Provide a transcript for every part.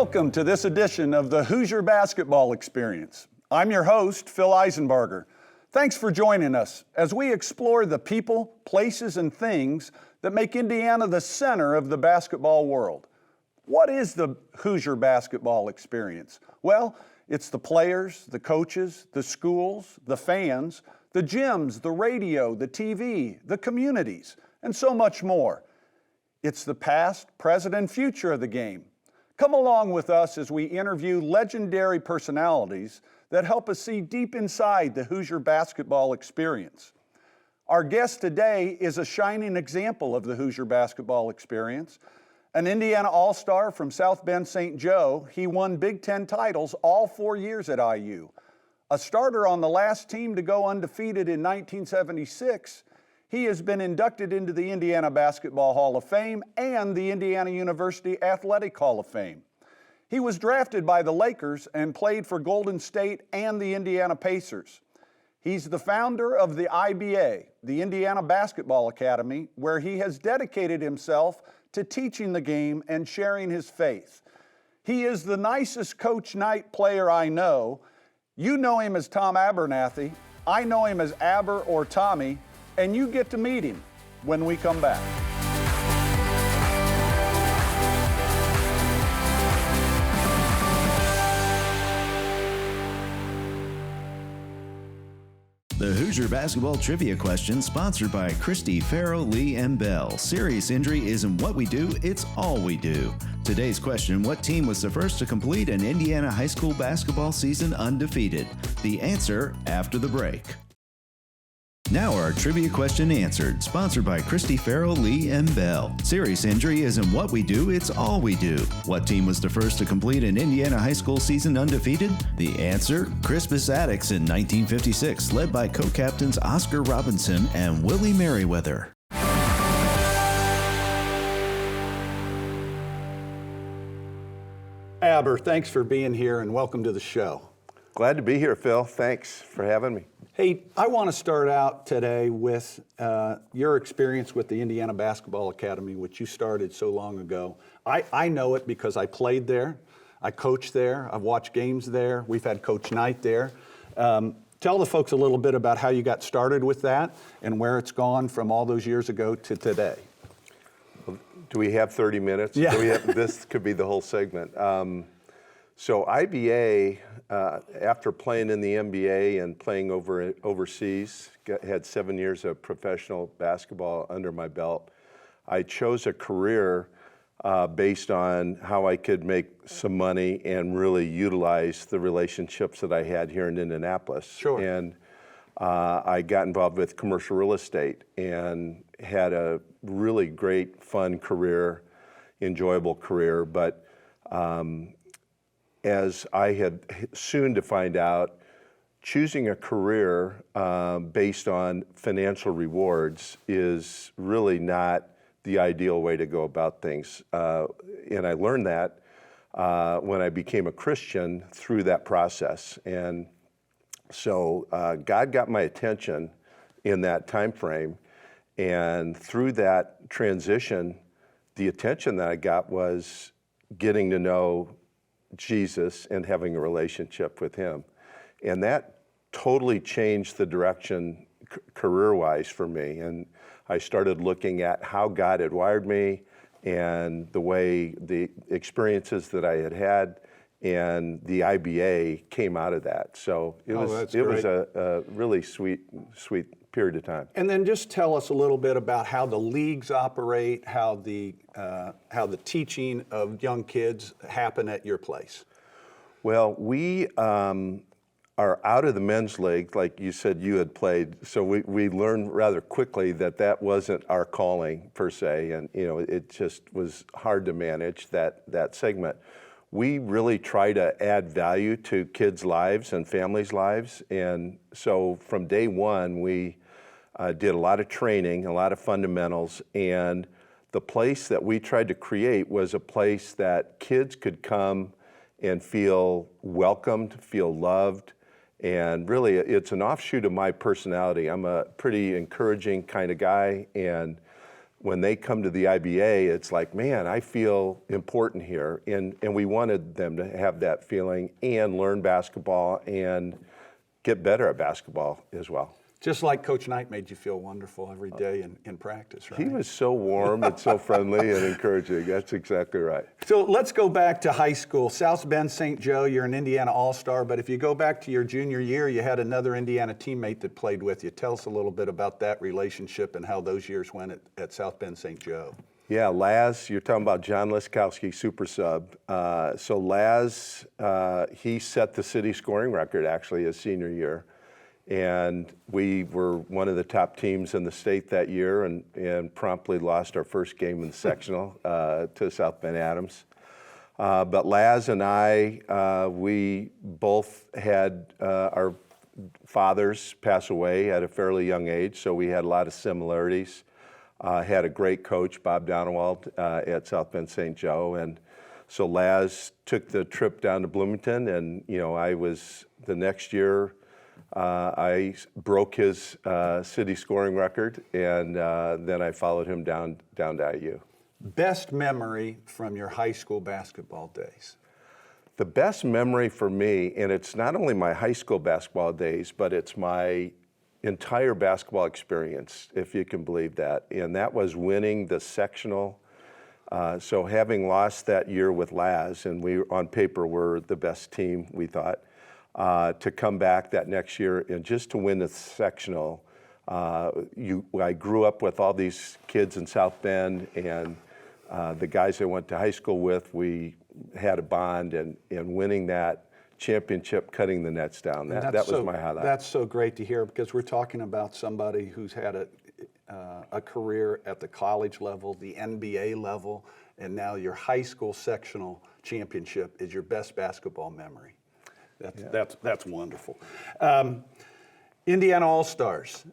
Welcome to this edition of the Hoosier Basketball Experience. I'm your host, Phil Eisenbarger. Thanks for joining us as we explore the people, places, and things that make Indiana the center of the basketball world. What is the Hoosier Basketball Experience? Well, it's the players, the coaches, the schools, the fans, the gyms, the radio, the TV, the communities, and so much more. It's the past, present, and future of the game. Come along with us as we interview legendary personalities that help us see deep inside the Hoosier basketball experience. Our guest today is a shining example of the Hoosier basketball experience. An Indiana All-Star from South Bend St. Joe, he won Big Ten titles all 4 years at IU. A starter on the last team to go undefeated in 1976, he has been inducted into the Indiana Basketball Hall of Fame and the Indiana University Athletic Hall of Fame. He was drafted by the Lakers and played for Golden State and the Indiana Pacers. He's the founder of the IBA, the Indiana Basketball Academy, where he has dedicated himself to teaching the game and sharing his faith. He is the nicest Coach Knight player I know. You know him as Tom Abernathy. I know him as Aber or Tommy. And you get to meet him when we come back. The Hoosier Basketball Trivia Question, sponsored by Christy, Farrell, Lee, and Bell. Serious injury isn't what we do, it's all we do. Today's question: what team was the first to complete an Indiana high school basketball season undefeated? The answer after the break. Now our trivia question answered, sponsored by Christy, Farrell, Lee, and Bell. Serious injury isn't what we do, it's all we do. What team was the first to complete an Indiana high school season undefeated? The answer, Crispus Attucks in 1956, led by co-captains Oscar Robinson and Willie Merriweather. Aber, thanks for being here and welcome to the show. Glad to be here, Phil. Thanks for having me. Hey, I want to start out today with your experience with the Indiana Basketball Academy, which you started so long ago. I know it because I played there, I coached there, I've watched games there, we've had Coach Knight there. Tell the folks a little bit about how you got started with that and where it's gone from all those years ago to today. Do we have 30 minutes? Yeah. This could be the whole segment. So IBA, after playing in the NBA and playing overseas, had 7 years of professional basketball under my belt. I chose a career based on how I could make some money and really utilize the relationships that I had here in Indianapolis. Sure. And I got involved with commercial real estate and had a really great, fun career, enjoyable career, but as I had soon to find out, choosing a career based on financial rewards is really not the ideal way to go about things. And I learned that when I became a Christian through that process. And so God got my attention in that time frame. And through that transition, the attention that I got was getting to know Jesus and having a relationship with him. And that totally changed the direction career-wise for me. And I started looking at how God had wired me and the experiences that I had had, and the IBA came out of that. So it was a really sweet period of time. And then just tell us a little bit about how the leagues operate, how the teaching of young kids happen at your place. Well, we are out of the men's league, like you said you had played, so we learned rather quickly that wasn't our calling per se, and it just was hard to manage that segment. We really try to add value to kids' lives and families' lives, and so from day one we did a lot of training, a lot of fundamentals, and the place that we tried to create was a place that kids could come and feel welcomed, feel loved, and really it's an offshoot of my personality. I'm a pretty encouraging kind of guy, and when they come to the IBA, it's like, man, I feel important here. And we wanted them to have that feeling and learn basketball and get better at basketball as well. Just like Coach Knight made you feel wonderful every day in practice, right? He was so warm and so friendly and encouraging. That's exactly right. So let's go back to high school. South Bend St. Joe, you're an Indiana All-Star, but if you go back to your junior year, you had another Indiana teammate that played with you. Tell us a little bit about that relationship and how those years went at South Bend St. Joe. Yeah, Laz, you're talking about John Leskowski, super sub. So Laz, he set the city scoring record actually his senior year. And we were one of the top teams in the state that year and promptly lost our first game in the sectional to South Bend Adams. But Laz and I, we both had our fathers pass away at a fairly young age, so we had a lot of similarities. Had a great coach, Bob Donewald, at South Bend St. Joe. And so Laz took the trip down to Bloomington, and I was the next year, I broke his city scoring record, and then I followed him down to IU. Best memory from your high school basketball days? The best memory for me, and it's not only my high school basketball days, but it's my entire basketball experience, if you can believe that, and that was winning the sectional. So having lost that year with Laz, and we on paper were the best team, we thought, to come back that next year and just to win the sectional. I grew up with all these kids in South Bend, and the guys I went to high school with, we had a bond, and winning that championship, cutting the nets down, that was my highlight. That's so great to hear, because we're talking about somebody who's had a career at the college level, the NBA level, and now your high school sectional championship is your best basketball memory. That's wonderful. Indiana All-Stars.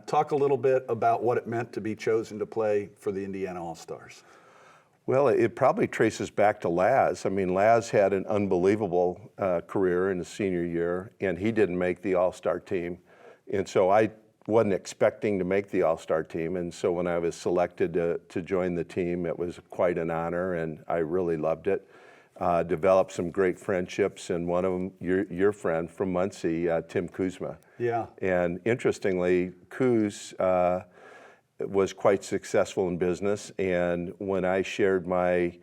Talk a little bit about what it meant to be chosen to play for the Indiana All-Stars. Well, it probably traces back to Laz. I mean, Laz had an unbelievable career in his senior year, and he didn't make the All-Star team. And so I wasn't expecting to make the All-Star team. And so when I was selected to join the team, it was quite an honor, and I really loved it. Developed some great friendships, and one of them, your friend from Muncie, Tim Kuzma. Yeah. And interestingly, Kuz was quite successful in business, and when I shared my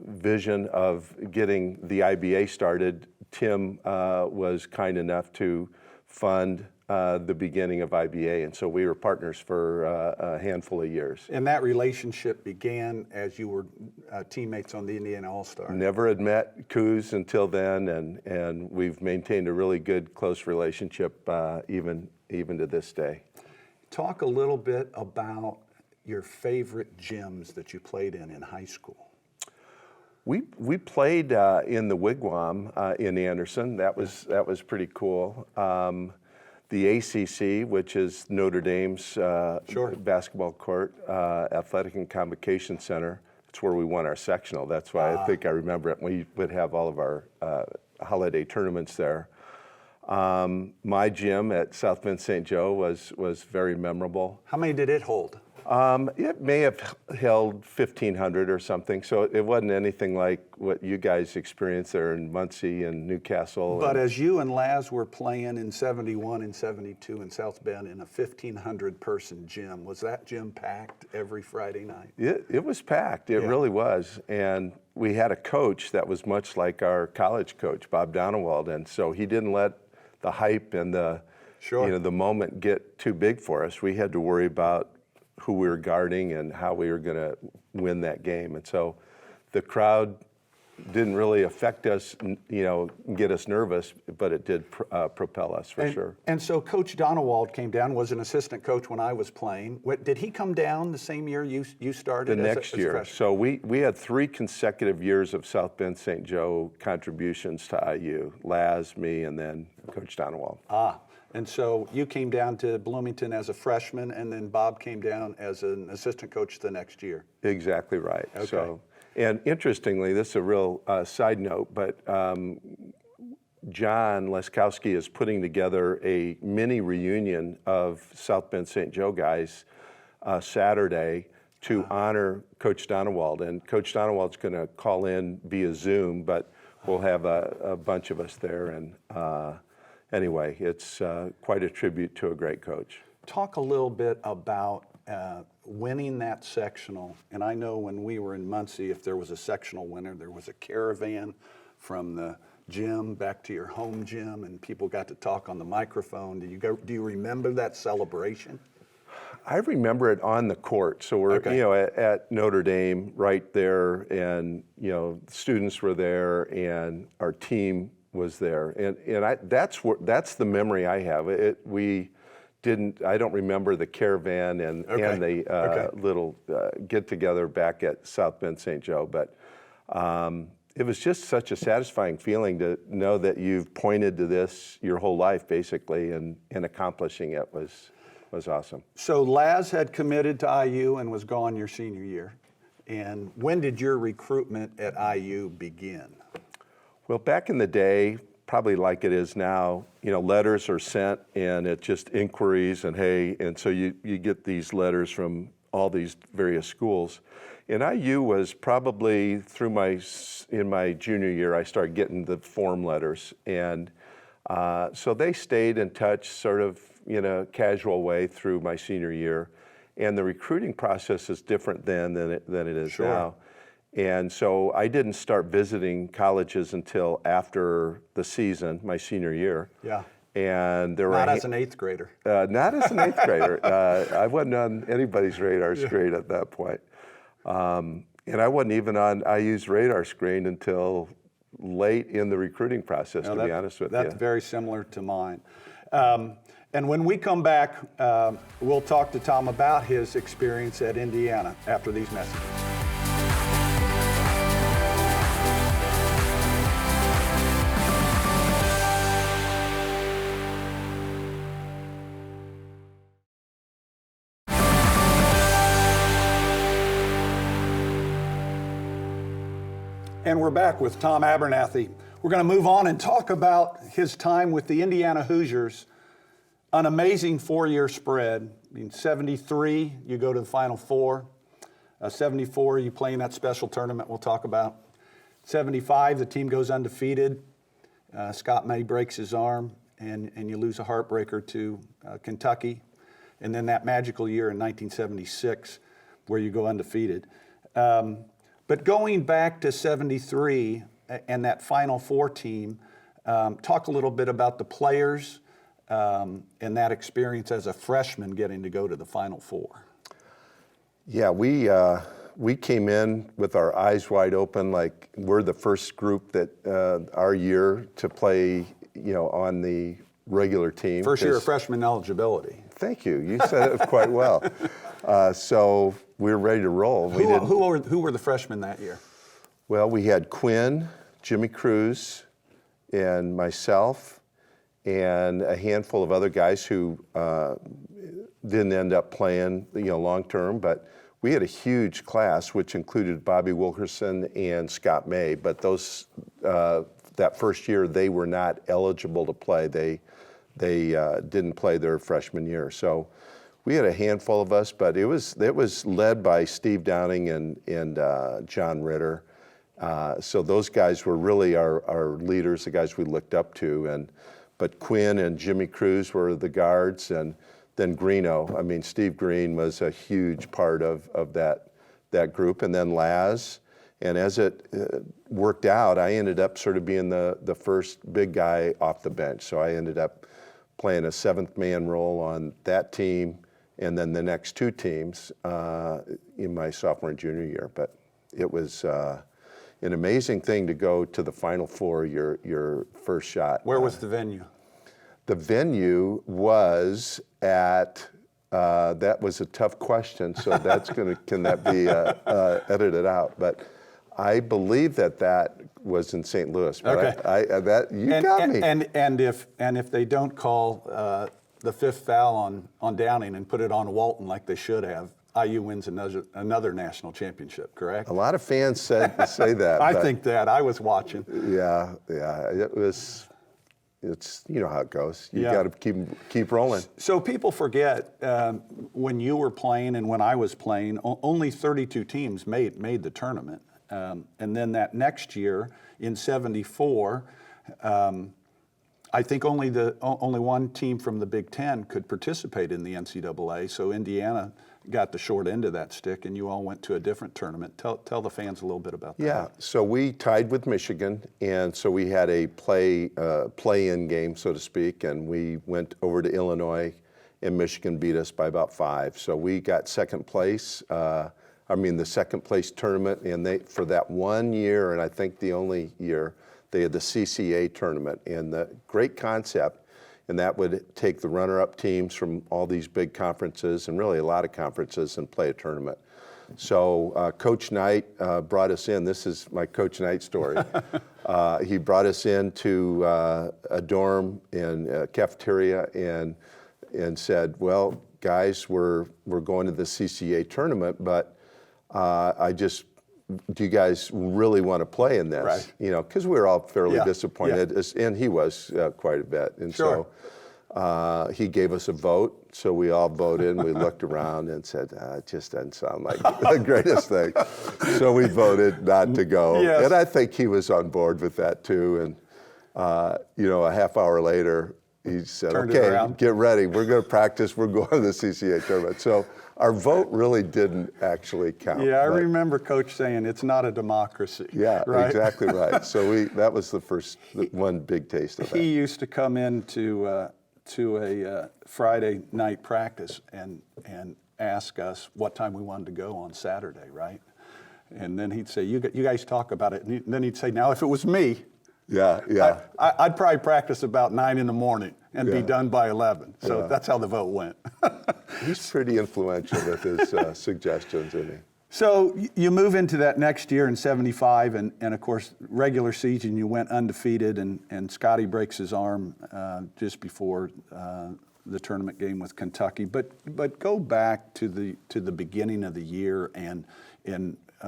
vision of getting the IBA started, Tim was kind enough to fund the beginning of IBA, and so we were partners for a handful of years. And that relationship began as you were teammates on the Indiana All-Star. Never had met Kuz until then, and we've maintained a really good, close relationship even to this day. Talk a little bit about your favorite gyms that you played in high school. We played in the Wigwam in Anderson. That was pretty cool. The ACC, which is Notre Dame's basketball court, Athletic and Convocation Center. That's where we won our sectional. That's why I think I remember it. We would have all of our holiday tournaments there. My gym at South Bend St. Joe was very memorable. How many did it hold? It may have held 1,500 or something, so it wasn't anything like what you guys experienced there in Muncie and Newcastle. But as you and Laz were playing in 71 and 72 in South Bend in a 1,500-person gym, was that gym packed every Friday night? It was packed. It really was. And we had a coach that was much like our college coach, Bob Donewald, and so he didn't let the hype and the moment get too big for us. We had to worry about who we were guarding and how we were going to win that game. And so the crowd didn't really affect us, get us nervous, but it did propel us for sure. And so Coach Donewald came down, was an assistant coach when I was playing. Did he come down the same year you started? The next year. So we had 3 consecutive years of South Bend St. Joe contributions to IU. Laz, me, and then Coach Donewald. And so you came down to Bloomington as a freshman, and then Bob came down as an assistant coach the next year. Exactly right. Okay. So, and interestingly, this is a real side note, but John Leskowski is putting together a mini reunion of South Bend St. Joe guys Saturday to honor Coach Donewald. And Coach Donewald's going to call in via Zoom, but we'll have a bunch of us there. And anyway, it's quite a tribute to a great coach. Talk a little bit about winning that sectional. And I know when we were in Muncie, if there was a sectional winner, there was a caravan from the gym back to your home gym, and people got to talk on the microphone. Do you remember that celebration? I remember it on the court. So we're at Notre Dame right there, and students were there, and our team was there, and that's the memory I have. I don't remember the caravan and the little get together back at South Bend St. Joe, but it was just such a satisfying feeling to know that you've pointed to this your whole life, basically, and accomplishing it was awesome. So Laz had committed to IU and was gone your senior year. And when did your recruitment at IU begin? Well, back in the day, probably like it is now, letters are sent and it's just inquiries and hey, and so you get these letters from all these various schools. And IU was probably in my junior year, I started getting the form letters. And so they stayed in touch sort of in a casual way through my senior year. And the recruiting process is different than it is now. And so I didn't start visiting colleges until after the season, my senior year. Yeah. And there not as an eighth grader. Not as an eighth grader. I wasn't on anybody's radar screen at that point. And I wasn't even on IU's radar screen until late in the recruiting process, to be honest with you. That's very similar to mine. And when we come back, we'll talk to Tom about his experience at Indiana after these messages. And we're back with Tom Abernathy. We're going to move on and talk about his time with the Indiana Hoosiers. An amazing four-year spread. In 73, you go to the Final Four. 74, you play in that special tournament we'll talk about. 75, the team goes undefeated. Scott May breaks his arm, and you lose a heartbreaker to Kentucky. And then that magical year in 1976, where you go undefeated. But going back to 73 and that Final Four team, talk a little bit about the players and that experience as a freshman getting to go to the Final Four. Yeah, we came in with our eyes wide open, like we're the first group that our year to play, on the regular team. First year of freshman eligibility. Thank you. You said it quite well. So we were ready to roll. Who were the freshmen that year? Well, we had Quinn, Jimmy Cruz, and myself, and a handful of other guys who didn't end up playing, long term. But we had a huge class, which included Bobby Wilkerson and Scott May. But those that first year, they were not eligible to play. They didn't play their freshman year. So we had a handful of us, but it was led by Steve Downing and John Ritter. So those guys were really our leaders, the guys we looked up to. But Quinn and Jimmy Cruz were the guards, and then Greeno. I mean, Steve Green was a huge part of that group, and then Laz. And as it worked out, I ended up sort of being the first big guy off the bench. So I ended up playing a seventh man role on that team, and then the next two teams in my sophomore and junior year. But it was an amazing thing to go to the Final Four, your first shot. Where was the venue? The venue was at, that was a tough question, so that's can that be edited out? But I believe that was in St. Louis. But okay. Got me. And if they don't call the fifth foul on Downing and put it on Walton like they should have, IU wins another national championship, correct? A lot of fans say that. I think that. I was watching. Yeah. It was it's you know how it goes. You Yeah. got to keep rolling. So people forget when you were playing and when I was playing, only 32 teams made the tournament. And then that next year in '74, I think only one team from the Big Ten could participate in the NCAA. So Indiana got the short end of that stick, and you all went to a different tournament. Tell the fans a little bit about that. Yeah, so we tied with Michigan, and so we had a play-in game, so to speak, and we went over to Illinois, and Michigan beat us by about 5. So we got second place. The second place tournament, and for that 1 year, and I think the only year, they had the CCA tournament, and the great concept. And that would take the runner-up teams from all these big conferences and really a lot of conferences and play a tournament. So Coach Knight brought us in. This is my Coach Knight story. He brought us into a dorm and a cafeteria and said, "Well, guys, we're going to the CCA tournament, but do you guys really want to play in this?" Right. You know, because we were all fairly disappointed, Yeah. and he was quite a bit. And Sure. so he gave us a vote. So we all voted, and we looked around and said, "It just doesn't sound like the greatest thing." So we voted not to go. Yes. And I think he was on board with that too. And a half hour later, he said, Turned it "Okay, around. get ready. We're going to practice. We're going to the CCA tournament." So our vote really didn't actually count. Yeah, I but- remember Coach saying it's not a democracy. Yeah, right? exactly right. So that was the first one big taste of that. He used to come in to a Friday night practice and ask us what time we wanted to go on Saturday, right? And then he'd say, you guys talk about it. And then he'd say, now if it was me, Yeah. I'd probably practice about 9 in the morning and be Yeah. done by 11. So Yeah. that's how the vote went. He's pretty influential with his suggestions, isn't he? So you move into that next year in '75, and of course, regular season, you went undefeated, and Scotty breaks his arm just before the tournament game with Kentucky. But go back to the beginning of the year, and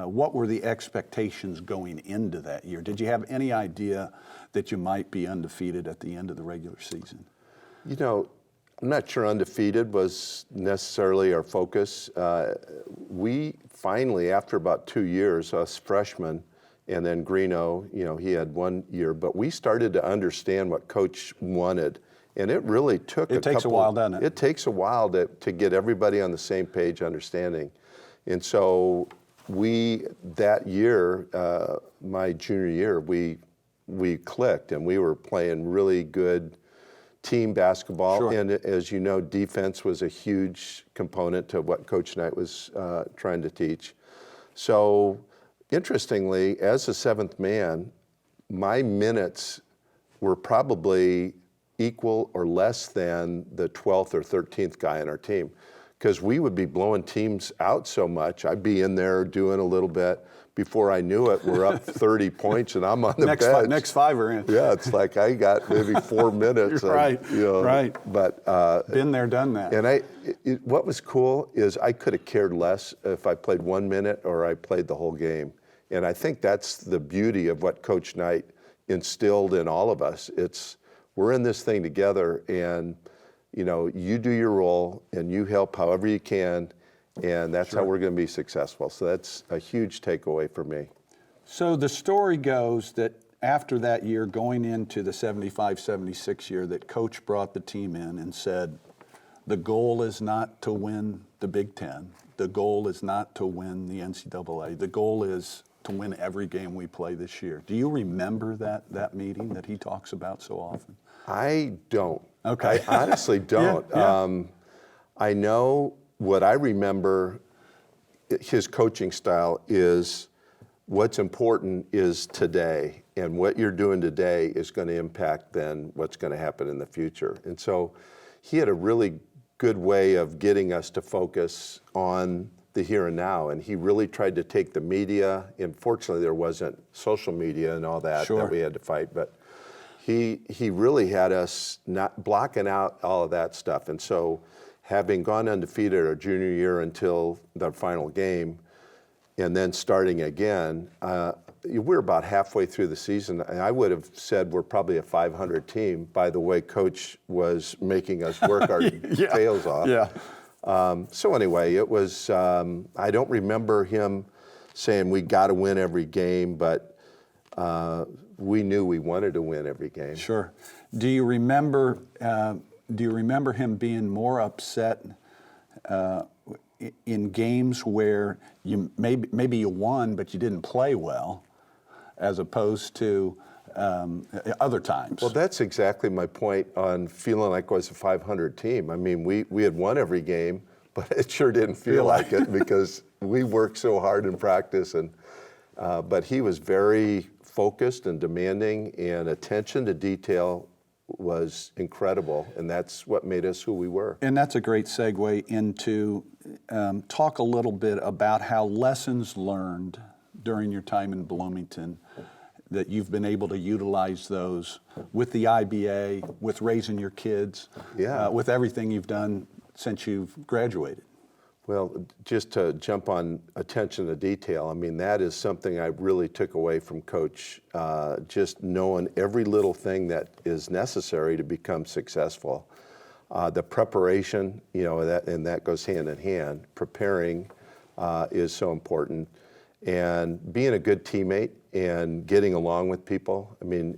what were the expectations going into that year? Did you have any idea that you might be undefeated at the end of the regular season? You know, I'm not sure undefeated was necessarily our focus. We finally, after about 2 years, us freshmen, and then Greeno, he had 1 year, but we started to understand what Coach wanted. And it really took It takes a while, doesn't it? It takes a while to get everybody on the same page understanding. And so that year, my junior year, we clicked, and we were playing really good team basketball. Sure. And as you know, defense was a huge component to what Coach Knight was trying to teach. So interestingly, as a seventh man, my minutes were probably equal or less than the 12th or 13th guy on our team, because we would be blowing teams out so much. I'd be in there doing a little bit. Before I knew it, we're up 30 points, and I'm on the bench. Next five are in. Yeah, it's like I got maybe 4 minutes. Right, right. But Been there, done that. and what was cool is I could have cared less if I played 1 minute or I played the whole game. And I think that's the beauty of what Coach Knight instilled in all of us. We're in this thing together, and you do your role and you help however you can. And that's how we're going to be successful. So that's a huge takeaway for me. So the story goes that after that year, going into the '75-'76 year, that Coach brought the team in and said, the goal is not to win the Big Ten. The goal is not to win the NCAA. The goal is to win every game we play this year. Do you remember that meeting that he talks about so often? I don't. Okay. I honestly don't. Yeah. I know what I remember his coaching style is what's important is today, and what you're doing today is going to impact then what's going to happen in the future. And so he had a really good way of getting us to focus on the here and now, and he really tried to take the media. Unfortunately, there wasn't social media and all that Sure. that we had to fight, but he really had us not blocking out all of that stuff. And so having gone undefeated our junior year until the final game, and then starting again, we're about halfway through the season, and I would have said we're probably a 500 team by the way Coach was making us work our tails off. Yeah. So anyway, it was, I don't remember him saying we got to win every game, but we knew we wanted to win every game. Sure. Do you remember him being more upset in games where you maybe you won but you didn't play well, as opposed to other times? Well, that's exactly my point on feeling like it was a 500 team. I mean, we had won every game, but it sure didn't feel like it because we worked so hard in practice. And but he was very focused and demanding, and attention to detail was incredible, and that's what made us who we were. And that's a great segue into talk a little bit about how lessons learned during your time in Bloomington, that you've been able to utilize those with the IBA, with raising your kids, with everything you've done since you've graduated. Well, just to jump on attention to detail, I mean, that is something I really took away from Coach, just knowing every little thing that is necessary to become successful. The preparation, that goes hand in hand. Preparing is so important. And being a good teammate and getting along with people. I mean,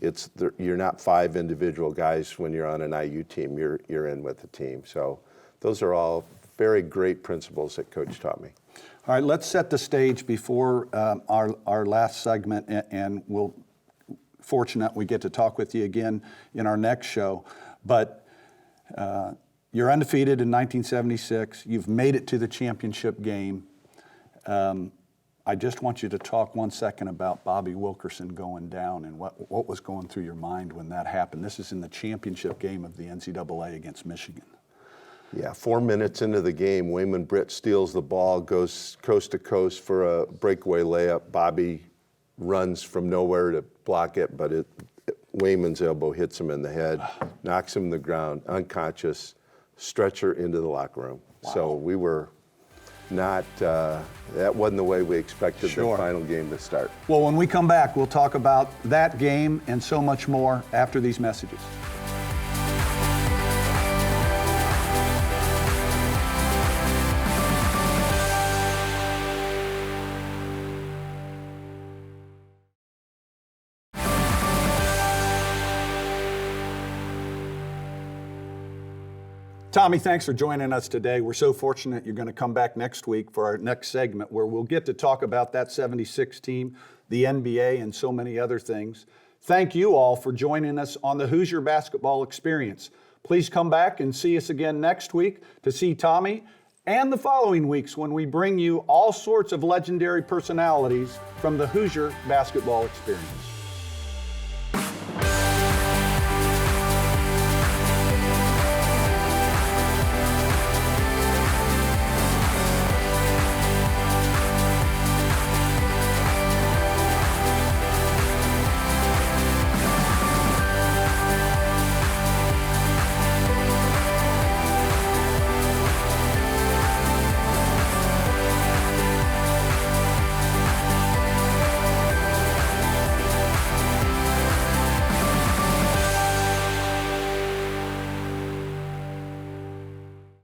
you're not 5 individual guys when you're on an IU team. You're in with the team. So those are all very great principles that Coach taught me. All right, let's set the stage before our last segment, and we'll fortunate we get to talk with you again in our next show. But you're undefeated in 1976. You've made it to the championship game. I just want you to talk 1 second about Bobby Wilkerson going down and what was going through your mind when that happened. This is in the championship game of the NCAA against Michigan. Yeah, 4 minutes into the game, Wayman Britt steals the ball, goes coast to coast for a breakaway layup. Bobby runs from nowhere to block it, but Wayman's elbow hits him in the head, knocks him to the ground, unconscious, stretcher into the locker room. Wow. So we were not, that wasn't the way we expected the final game to start. Well, when we come back, we'll talk about that game and so much more after these messages. Tommy, thanks for joining us today. We're so fortunate you're going to come back next week for our next segment where we'll get to talk about that 76 team, the NBA, and so many other things. Thank you all for joining us on the Hoosier Basketball Experience. Please come back and see us again next week to see Tommy and the following weeks when we bring you all sorts of legendary personalities from the Hoosier Basketball Experience.